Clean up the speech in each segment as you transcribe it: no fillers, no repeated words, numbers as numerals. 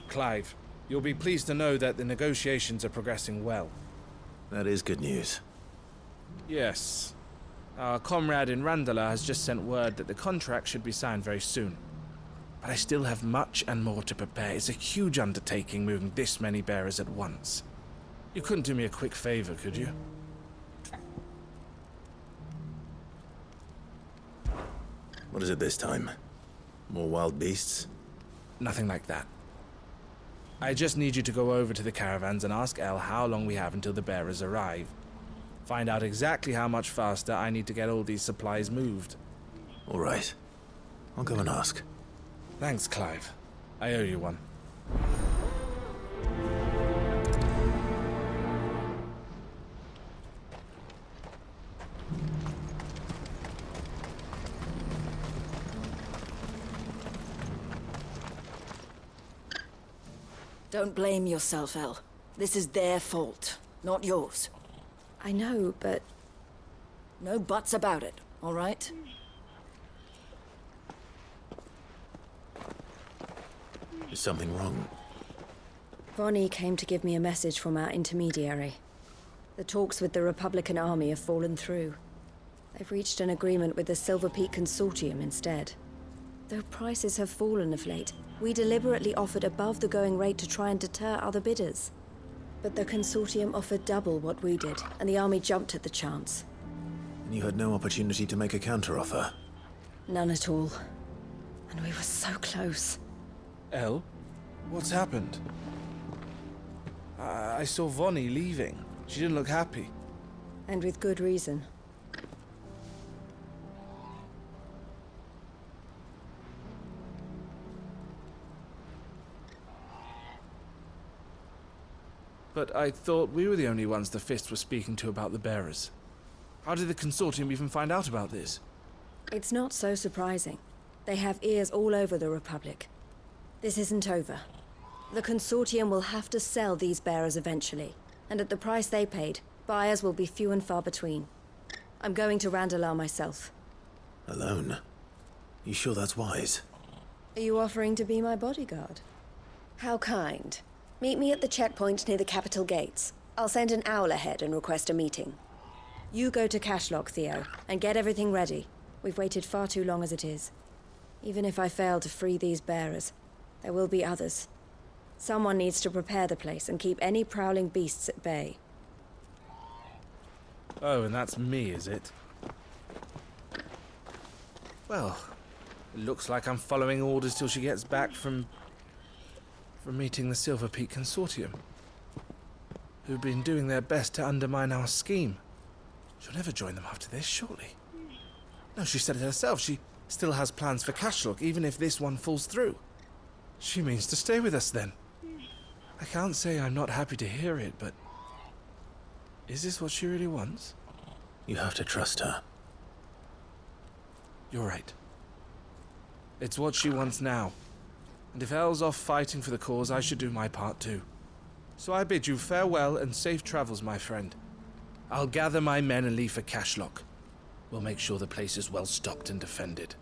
Clive. You'll be pleased to know that the negotiations are progressing well. That is good news. Yes. Our comrade in Randala has just sent word that the contract should be signed very soon. But I still have much and more to prepare. It's a huge undertaking moving this many bearers at once. You couldn't do me a quick favor, could you? What is it this time? More wild beasts? Nothing like that. I just need you to go over to the caravans and ask El how long we have until the bearers arrive. Find out exactly how much faster I need to get all these supplies moved. All right. I'll go and ask. Thanks, Clive. I owe you one. Don't blame yourself, El. This is their fault, not yours. I know, but... No buts about it, all right? Is something wrong? Vonnie came to give me a message from our intermediary. The talks with the Republican army have fallen through. They've reached an agreement with the Silver Peak Consortium instead. Though prices have fallen of late, we deliberately offered above the going rate to try and deter other bidders. But the Consortium offered double what we did, and the army jumped at the chance. And you had no opportunity to make a counteroffer? None at all. And we were so close. El? What's happened? I saw Vonnie leaving. She didn't look happy. And with good reason. But I thought we were the only ones the Fist were speaking to about the bearers. How did the Consortium even find out about this? It's not so surprising. They have ears all over the Republic. This isn't over. The Consortium will have to sell these bearers eventually, and at the price they paid, buyers will be few and far between. I'm going to Randalar myself. Alone? You sure that's wise? Are you offering to be my bodyguard? How kind. Meet me at the checkpoint near the capital gates. I'll send an owl ahead and request a meeting. You go to Cashlock, Theo, and get everything ready. We've waited far too long as it is. Even if I fail to free these bearers, there will be others. Someone needs to prepare the place and keep any prowling beasts at bay. Oh, and that's me, is it? Well, it looks like I'm following orders till she gets back from meeting the Silver Peak Consortium, who've been doing their best to undermine our scheme. She'll never join them after this, surely. No, she said it herself. She still has plans for Cashlock, even if this one falls through. She means to stay with us, then. I can't say I'm not happy to hear it, but... is this what she really wants? You have to trust her. You're right. It's what she wants now. And if El's off fighting for the cause, I should do my part too. So I bid you farewell and safe travels, my friend. I'll gather my men and leave for Cashlock. We'll make sure the place is well stocked and defended.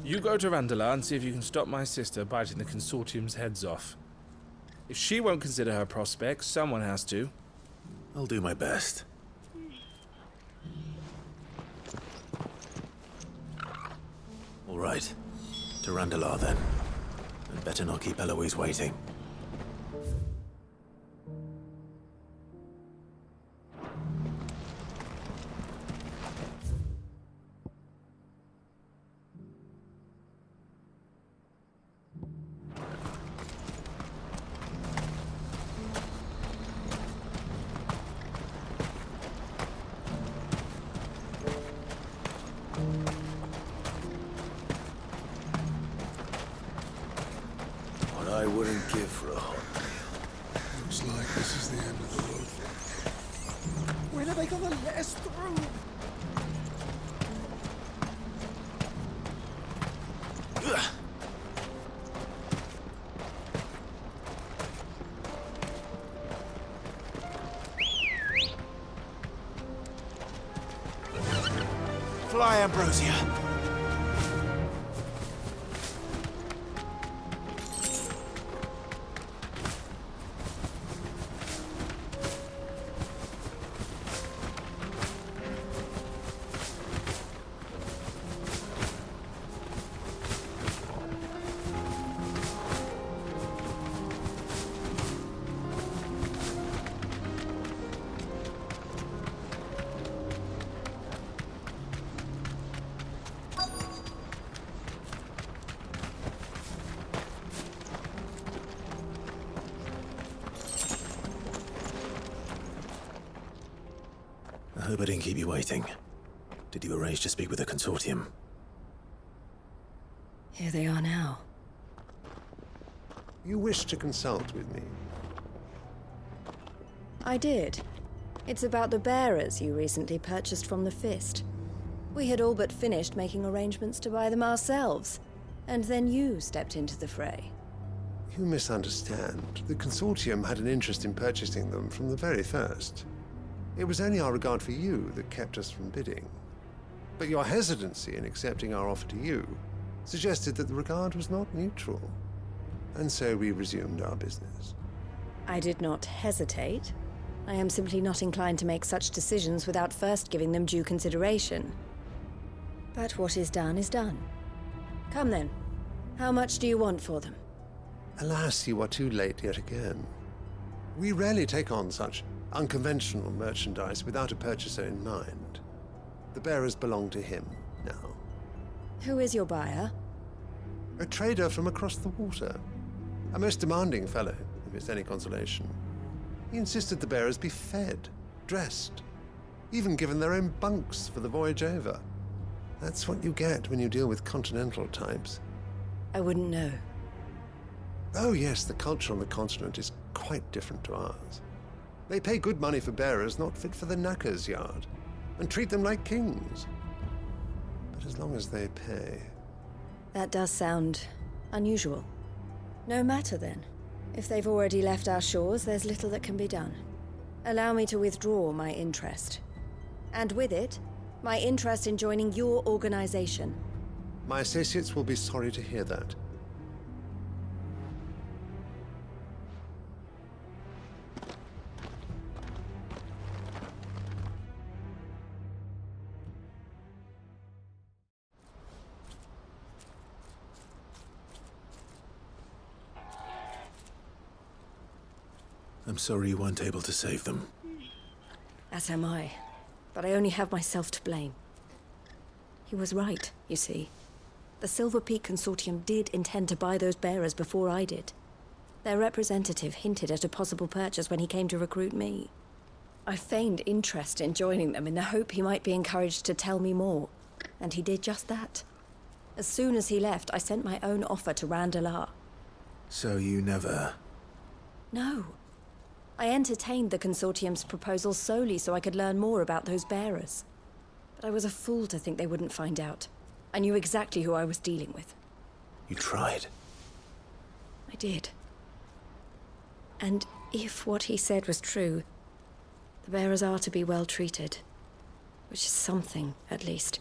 You go to Randalar and see if you can stop my sister biting the Consortium's heads off. If she won't consider her prospects, someone has to. I'll do my best. All right. To Randalar, then. I'd better not keep Eliose waiting. I wouldn't give for a hot meal. Looks like this is the end of the road. When are they gonna let us through? Fly, Ambrosia! Hope I didn't keep you waiting. Did you arrange to speak with the consortium? Here they are now. You wish to consult with me? I did. It's about the bearers you recently purchased from the Fist. We had all but finished making arrangements to buy them ourselves, and then you stepped into the fray. You misunderstand. The consortium had an interest in purchasing them from the very first. It was only our regard for you that kept us from bidding. But your hesitancy in accepting our offer to you suggested that the regard was not mutual. And so we resumed our business. I did not hesitate. I am simply not inclined to make such decisions without first giving them due consideration. But what is done is done. Come then. How much do you want for them? Alas, you are too late yet again. We rarely take on such unconventional merchandise without a purchaser in mind. The bearers belong to him now. Who is your buyer? A trader from across the water. A most demanding fellow, if it's any consolation. He insisted the bearers be fed, dressed, even given their own bunks for the voyage over. That's what you get when you deal with continental types. I wouldn't know. Oh yes, the culture on the continent is quite different to ours. They pay good money for bearers not fit for the knacker's yard, and treat them like kings. But as long as they pay... That does sound unusual. No matter then. If they've already left our shores, there's little that can be done. Allow me to withdraw my interest. And with it, my interest in joining your organization. My associates will be sorry to hear that. I'm sorry you weren't able to save them. As am I. But I only have myself to blame. He was right, you see. The Silver Peak Consortium did intend to buy those bearers before I did. Their representative hinted at a possible purchase when he came to recruit me. I feigned interest in joining them in the hope he might be encouraged to tell me more, and he did just that. As soon as he left, I sent my own offer to Randalar. So you never... No. I entertained the Consortium's proposal solely so I could learn more about those bearers. But I was a fool to think they wouldn't find out. I knew exactly who I was dealing with. You tried. I did. And if what he said was true, the bearers are to be well treated. Which is something, at least.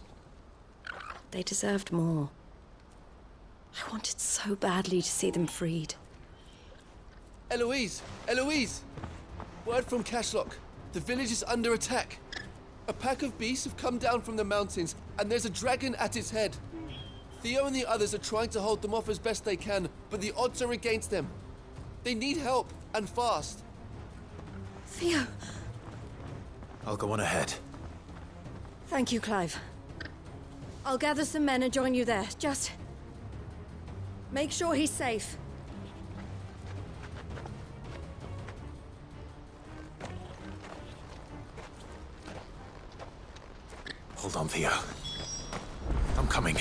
They deserved more. I wanted so badly to see them freed. Eliose! Eliose! Word from Cashlock. The village is under attack. A pack of beasts have come down from the mountains, and there's a dragon at its head. Theo and the others are trying to hold them off as best they can, but the odds are against them. They need help, and fast. Theo! I'll go on ahead. Thank you, Clive. I'll gather some men and join you there. Just... make sure he's safe. Hold on, Theo. I'm coming.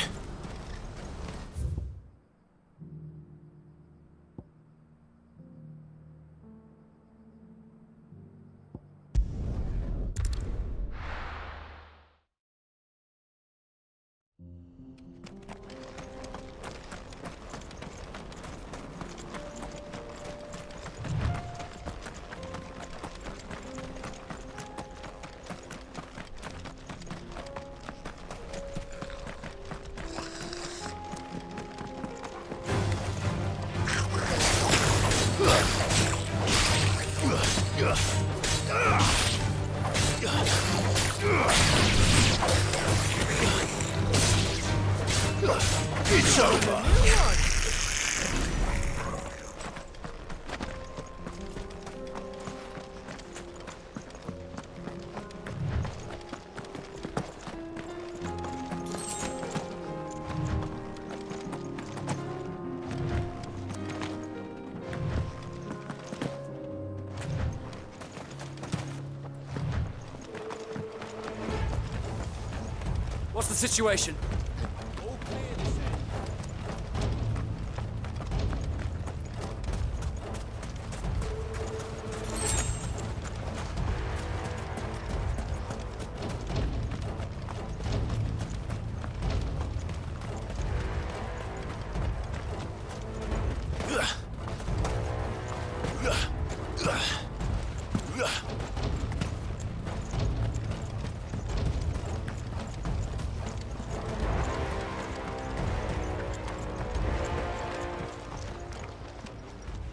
situation?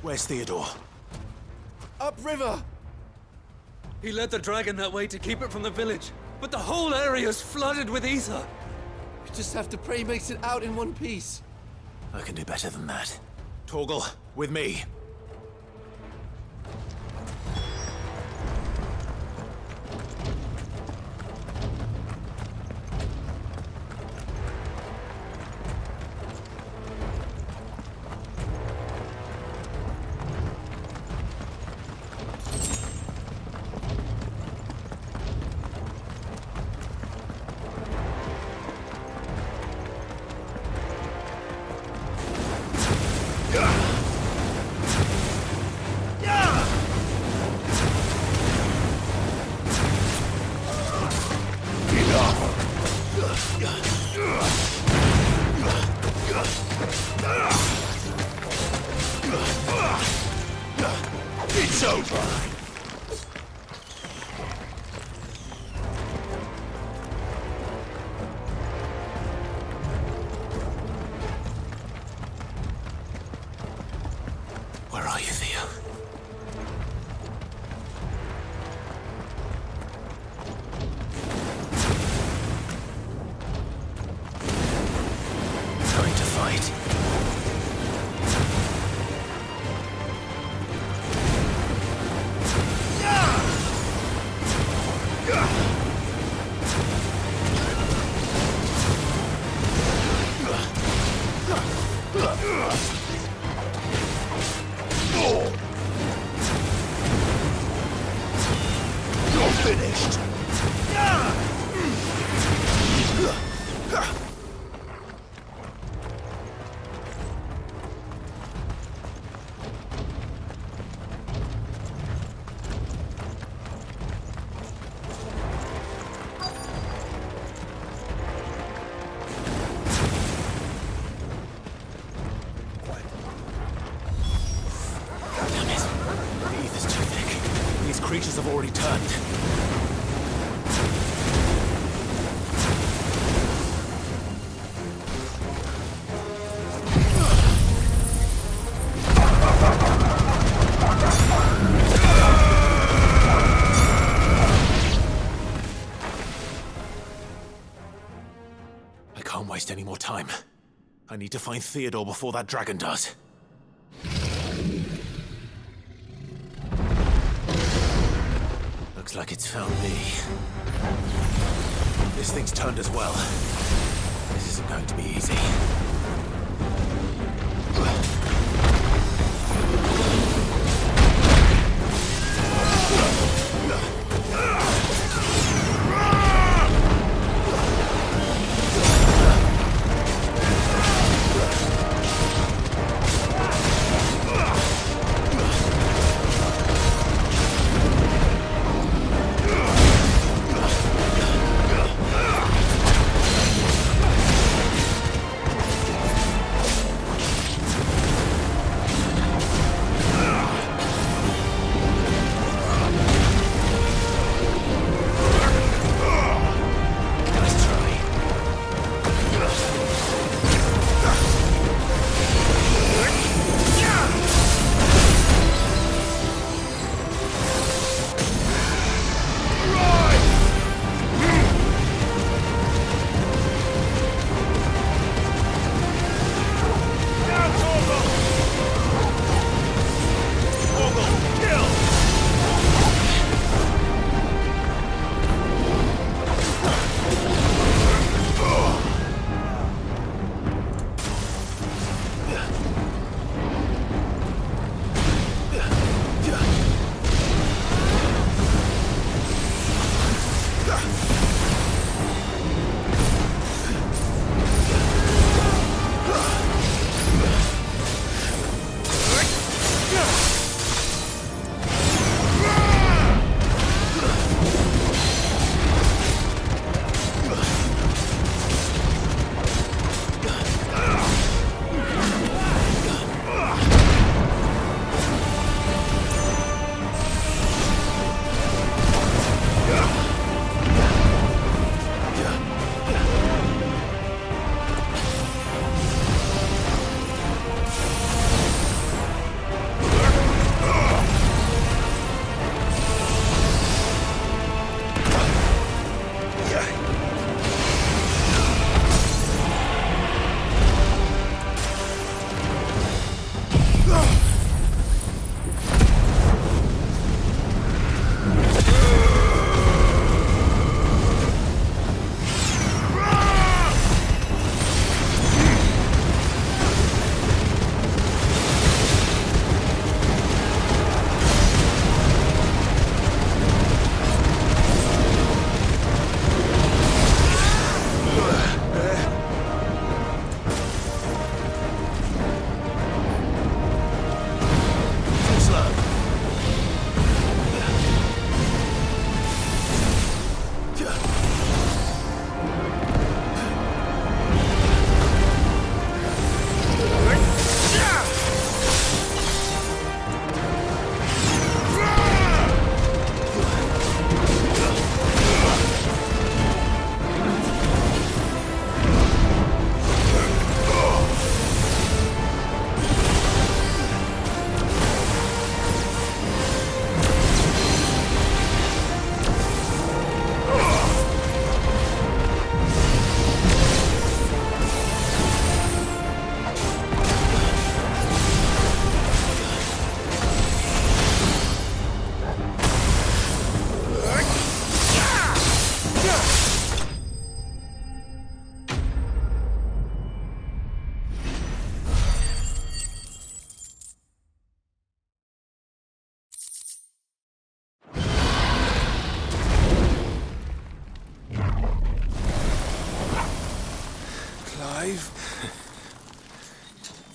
Where's Theodore? Upriver! He led the dragon that way to keep it from the village, but the whole area's flooded with ether. We just have to pray he makes it out in one piece. I can do better than that. Torgal, with me. It's over! Where are you, Theo? Going to fight. You're finished! Damn it. The ether's too thick. These creatures have already turned. I can't waste any more time. I need to find Theodore before that dragon does. Looks like it's found me. This thing's turned as well. This isn't going to be easy.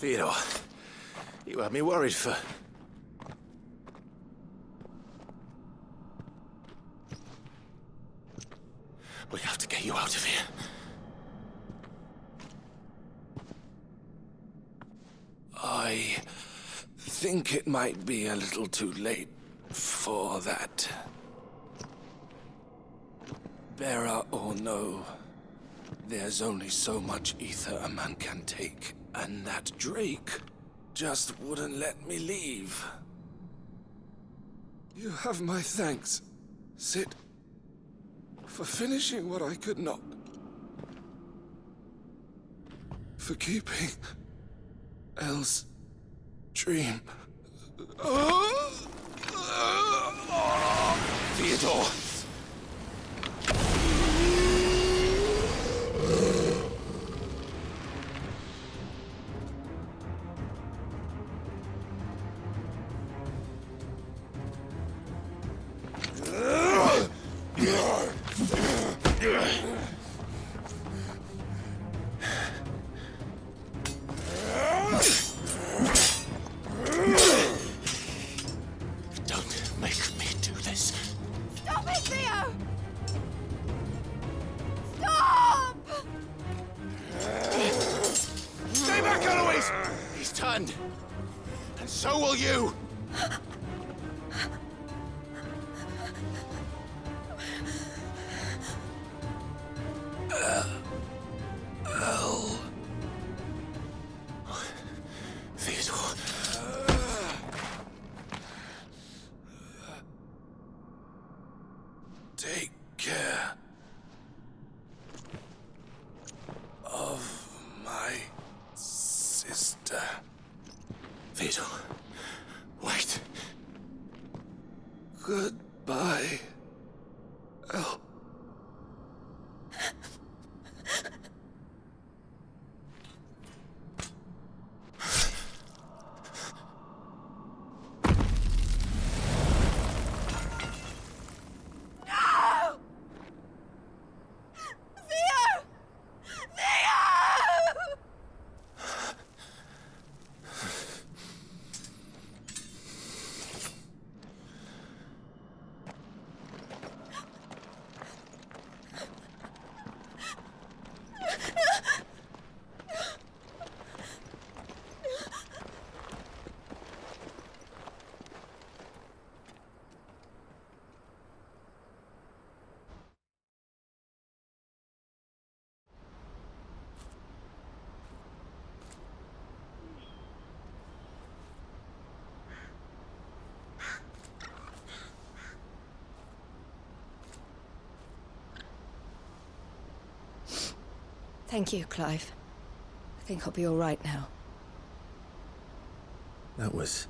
Theodore, you had me worried for... We have to get you out of here. I think it might be a little too late for that. Bearer or no, there's only so much ether a man can take, and that Drake just wouldn't let me leave. You have my thanks, Sid, for finishing what I could not. For keeping Elle's dream. Theodore! Don't make me do this. Stop it, Theo! Stop! Stay back, Eloise! He's turned. And so will you! Theodore. Take care of my sister. Theodore. Wait. Goodbye, Elle. Thank you, Clive. I think I'll be all right now. That was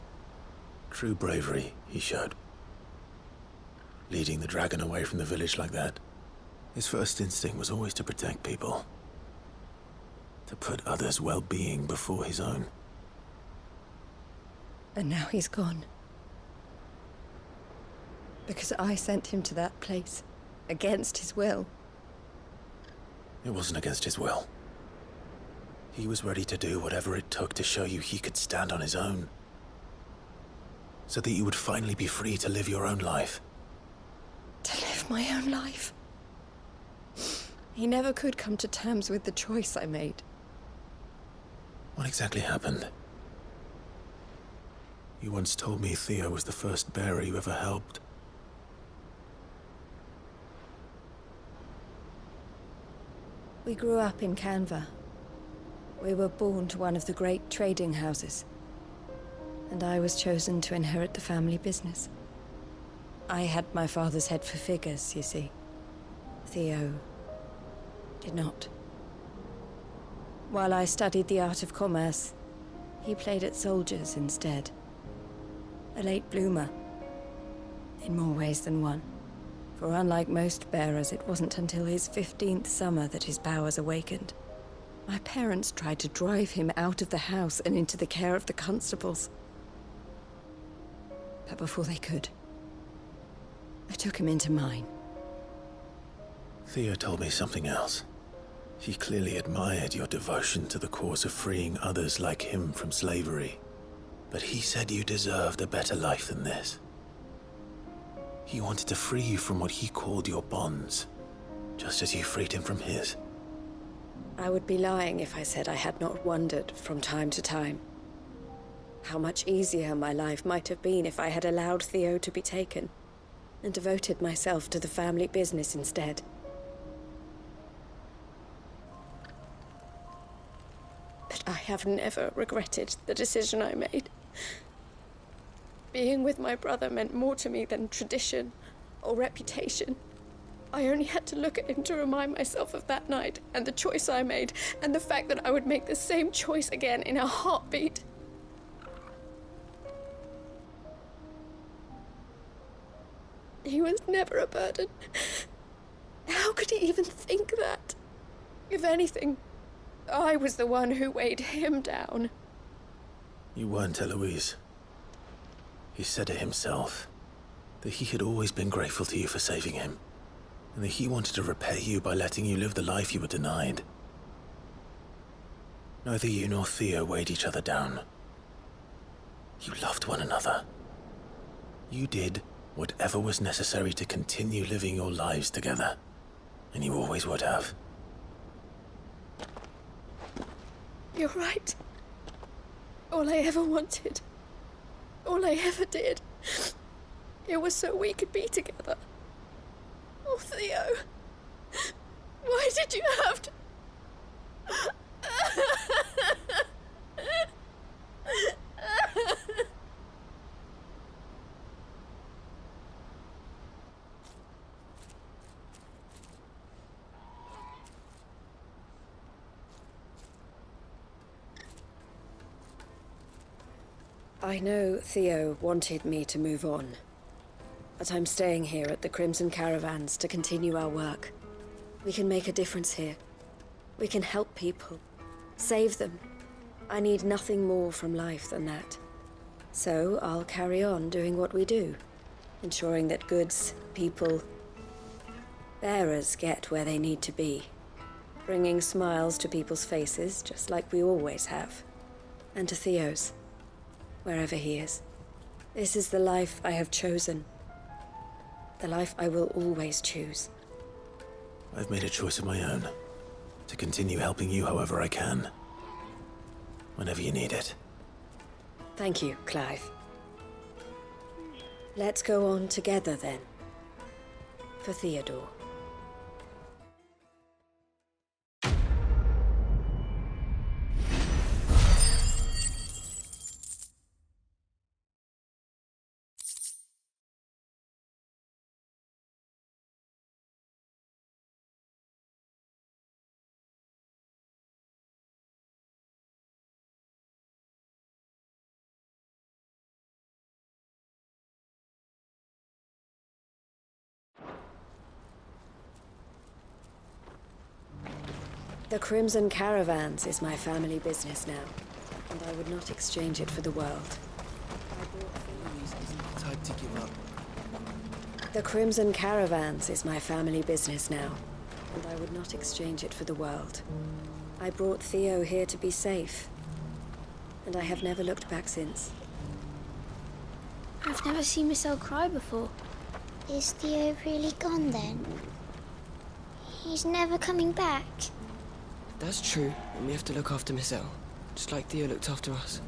true bravery he showed. Leading the dragon away from the village like that. His first instinct was always to protect people. To put others' well-being before his own. And now he's gone. Because I sent him to that place, against his will. It wasn't against his will. He was ready to do whatever it took to show you he could stand on his own. So that you would finally be free to live your own life. To live my own life. He never could come to terms with the choice I made. What exactly happened? You once told me Theo was the first bearer you ever helped. We grew up in Canva. We were born to one of the great trading houses. And I was chosen to inherit the family business. I had my father's head for figures, you see. Theo did not. While I studied the art of commerce, he played at soldiers instead. A late bloomer, in more ways than one. For unlike most bearers, it wasn't until his 15th summer that his powers awakened. My parents tried to drive him out of the house and into the care of the constables. But before they could, I took him into mine. Theo told me something else. He clearly admired your devotion to the cause of freeing others like him from slavery. But he said you deserved a better life than this. He wanted to free you from what he called your bonds, just as you freed him from his. I would be lying if I said I had not wondered from time to time how much easier my life might have been if I had allowed Theo to be taken and devoted myself to the family business instead. But I have never regretted the decision I made. Being with my brother meant more to me than tradition or reputation. I only had to look at him to remind myself of that night and the choice I made, and the fact that I would make the same choice again in a heartbeat. He was never a burden. How could he even think that? If anything, I was the one who weighed him down. You weren't, Eliose. He said it himself, that he had always been grateful to you for saving him, and that he wanted to repay you by letting you live the life you were denied. Neither you nor Theo weighed each other down. You loved one another. You did whatever was necessary to continue living your lives together, and you always would have. You're right. All I ever wanted, all I ever did, it was so we could be together. Oh, Theo, why did you have to... I know Theo wanted me to move on, but I'm staying here at the Crimson Caravans to continue our work. We can make a difference here. We can help people, save them. I need nothing more from life than that. So I'll carry on doing what we do, ensuring that goods, people, bearers get where they need to be, bringing smiles to people's faces just like we always have, and to Theo's, wherever he is. This is the life I have chosen. The life I will always choose. I've made a choice of my own, to continue helping you however I can, whenever you need it. Thank you, Clive. Let's go on together then. For Theodore. The Crimson Caravans is my family business now, and I would not exchange it for the world. Time to give up. The Crimson Caravans is my family business now, and I would not exchange it for the world. I brought Theo here to be safe, and I have never looked back since. I've never seen Michelle cry before. Is Theo really gone then? He's never coming back. That's true, and we have to look after Michelle, just like Theo looked after us.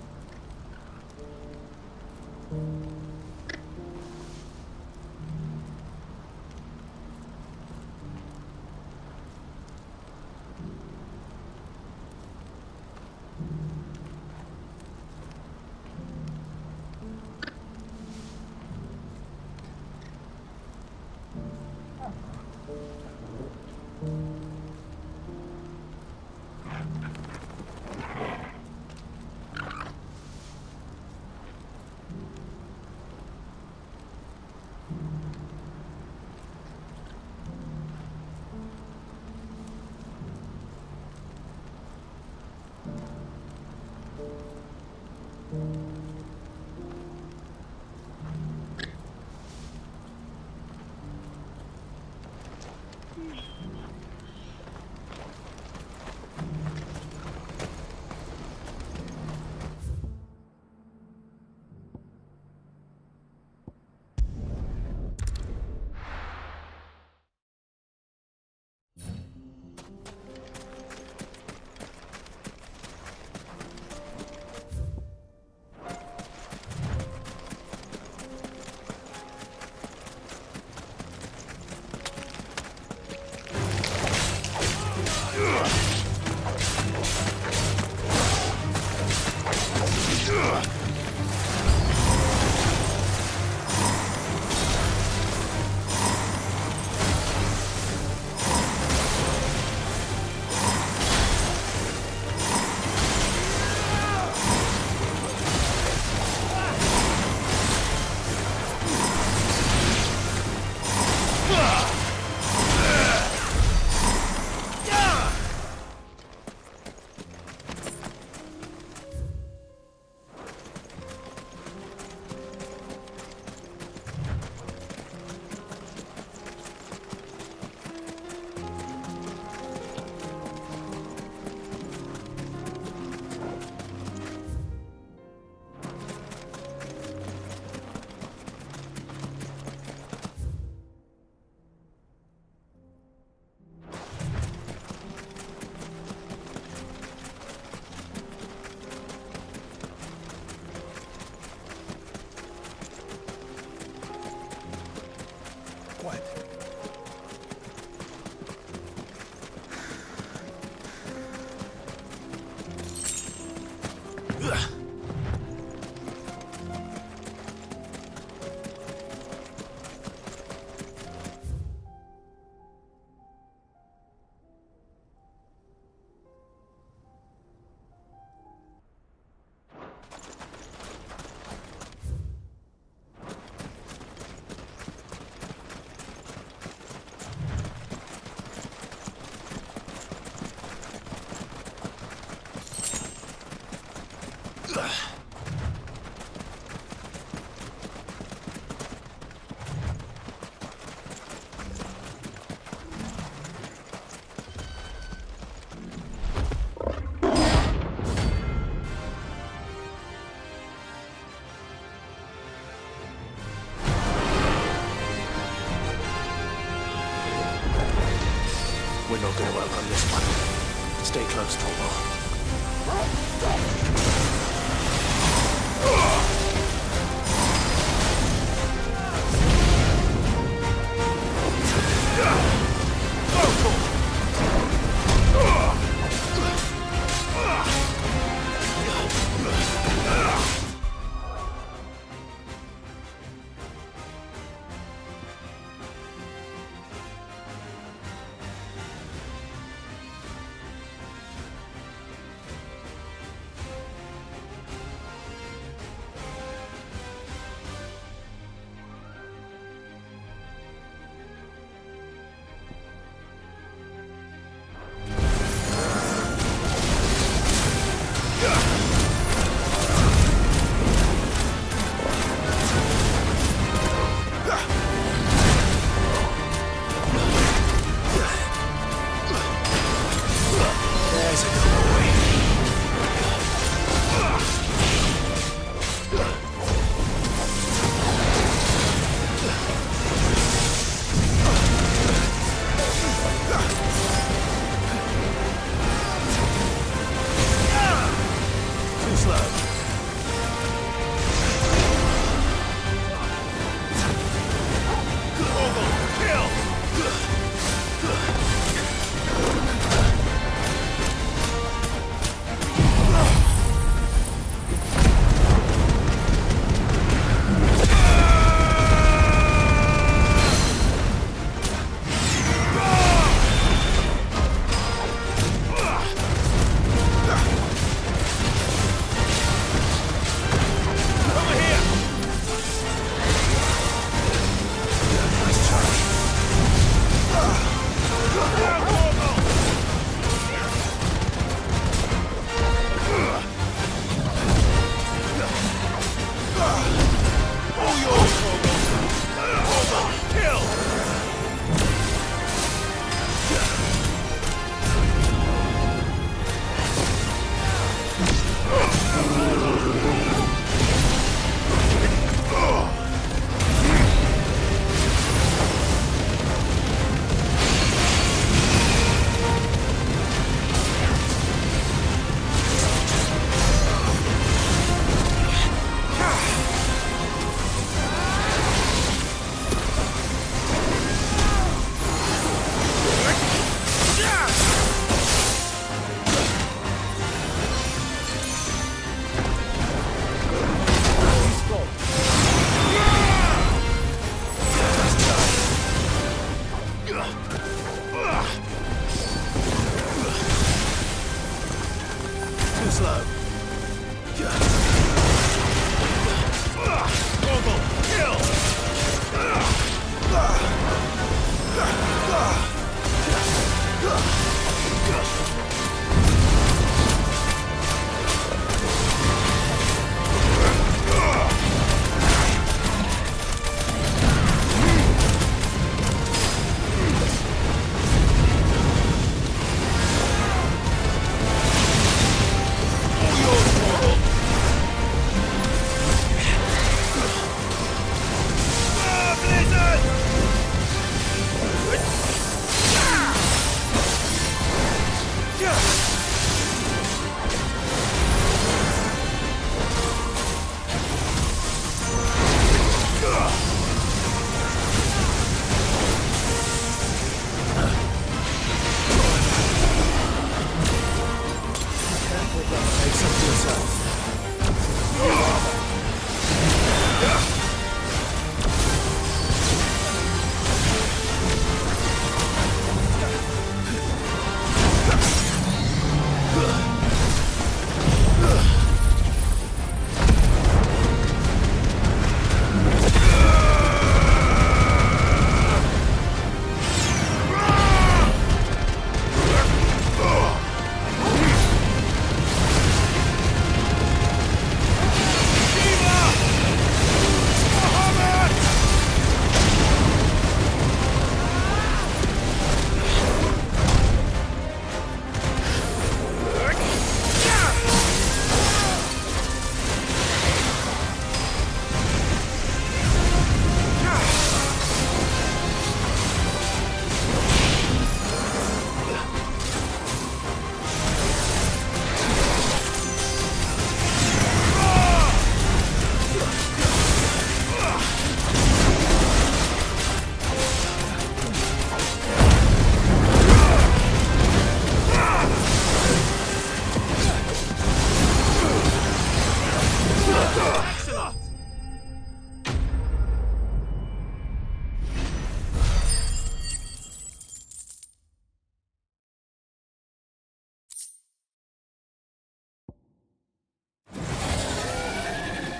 We're not going to outrun this one. Stay close, Torvald.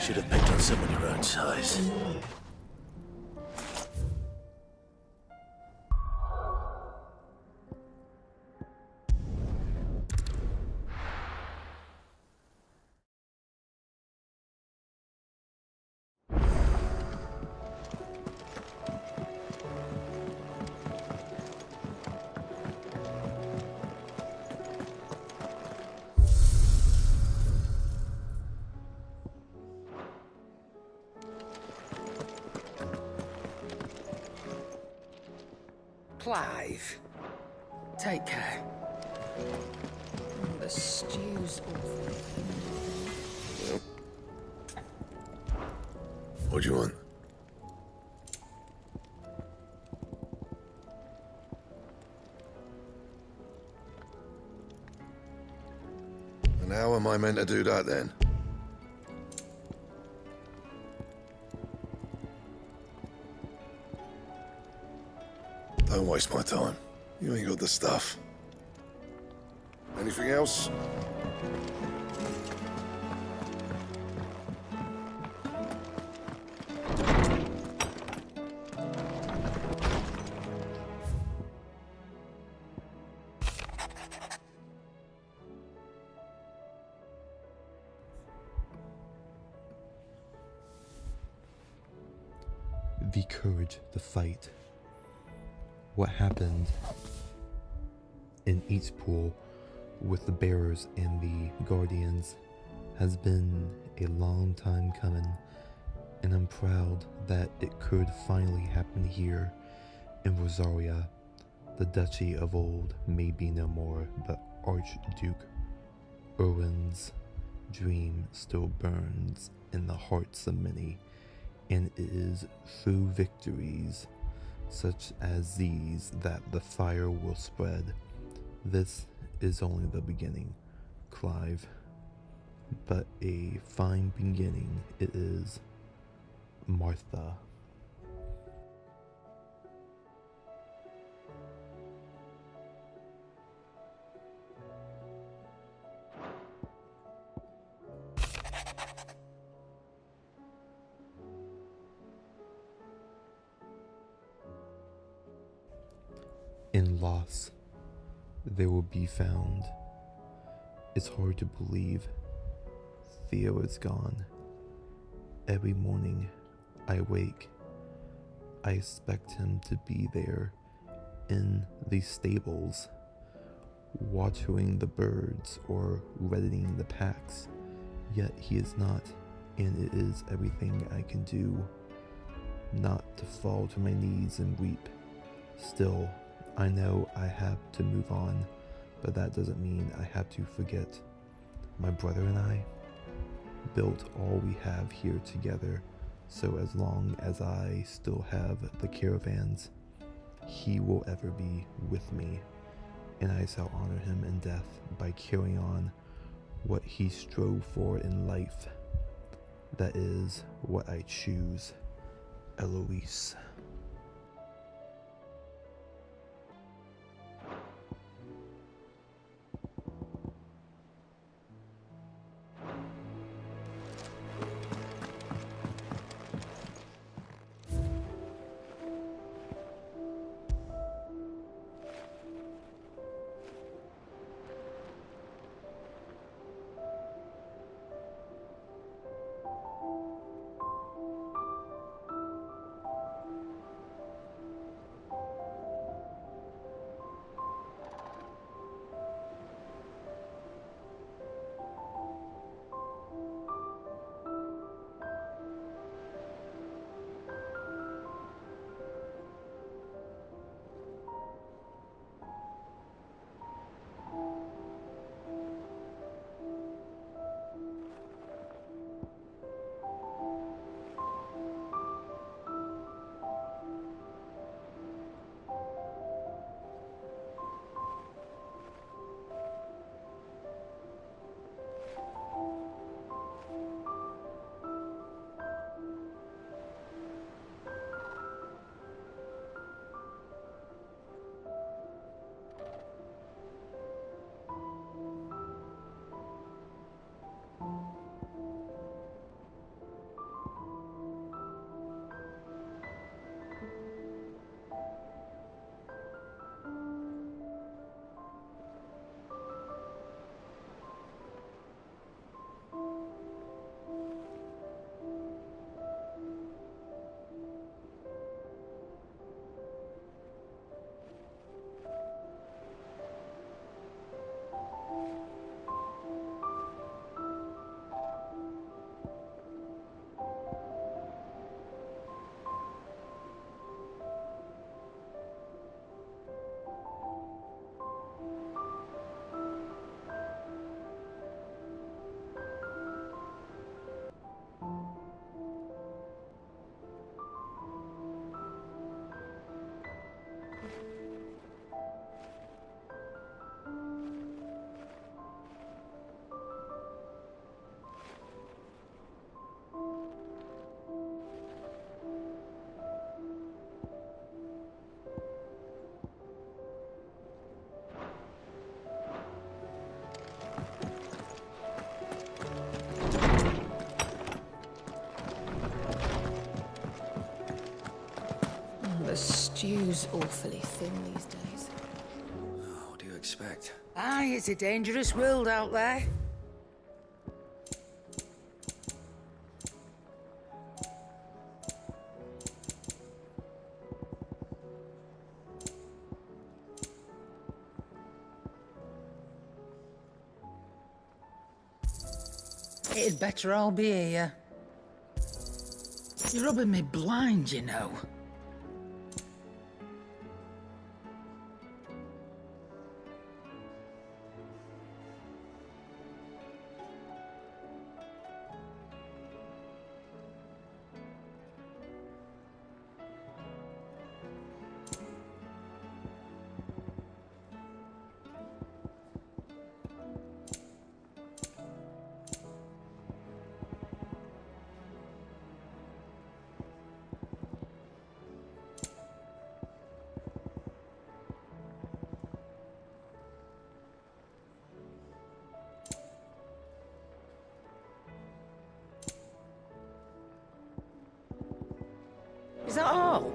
Should have picked on someone your own size. Clive, take care. The stew's awful. What do you want? And how am I meant to do that then? Don't waste my time. You ain't got the stuff. Anything else? The courage to fight. What happened in each pool with the bearers and the guardians has been a long time coming, and I'm proud that it could finally happen here in Rosaria. The duchy of old may be no more, but Archduke Erwin's dream still burns in the hearts of many, and it is through victories such as these that the fire will spread. This is only the beginning, Clive, but a fine beginning it is, Martha. In loss, they will be found. It's hard to believe Theo is gone. Every morning I wake, I expect him to be there in the stables, watering the birds or reddening the packs, yet he is not, and it is everything I can do not to fall to my knees and weep. Still, I know I have to move on, but that doesn't mean I have to forget. My brother and I built all we have here together, so as long as I still have the caravans, he will ever be with me, and I shall honor him in death by carrying on what he strove for in life. That is what I choose, Eliose. Stew's awfully thin these days. What do you expect? Aye, it's a dangerous world out there. It'd better all be here. You're rubbing me blind, you know. Is that all?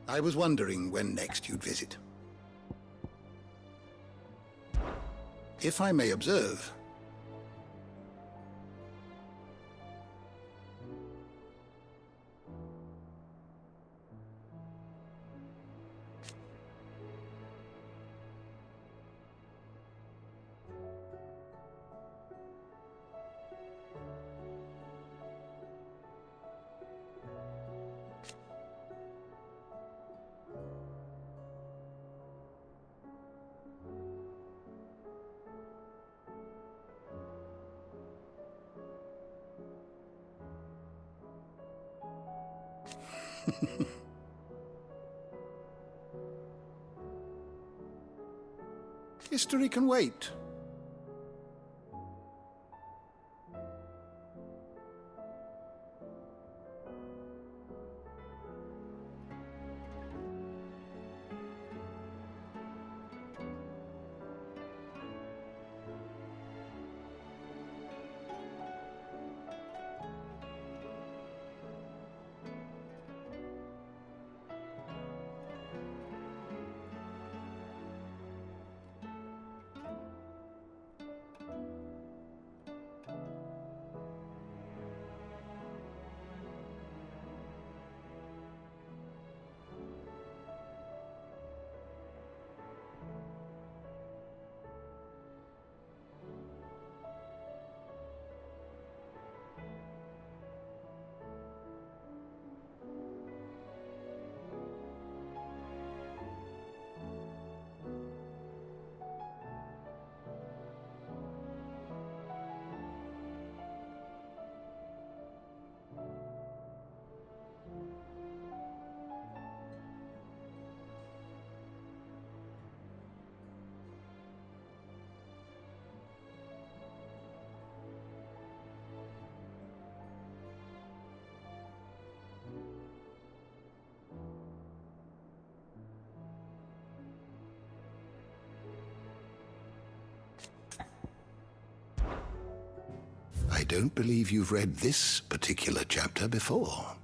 I was wondering when next you'd visit. If I may observe, history can wait. I don't believe you've read this particular chapter before.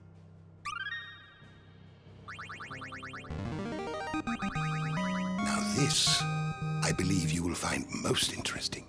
Now this, I believe you will find most interesting.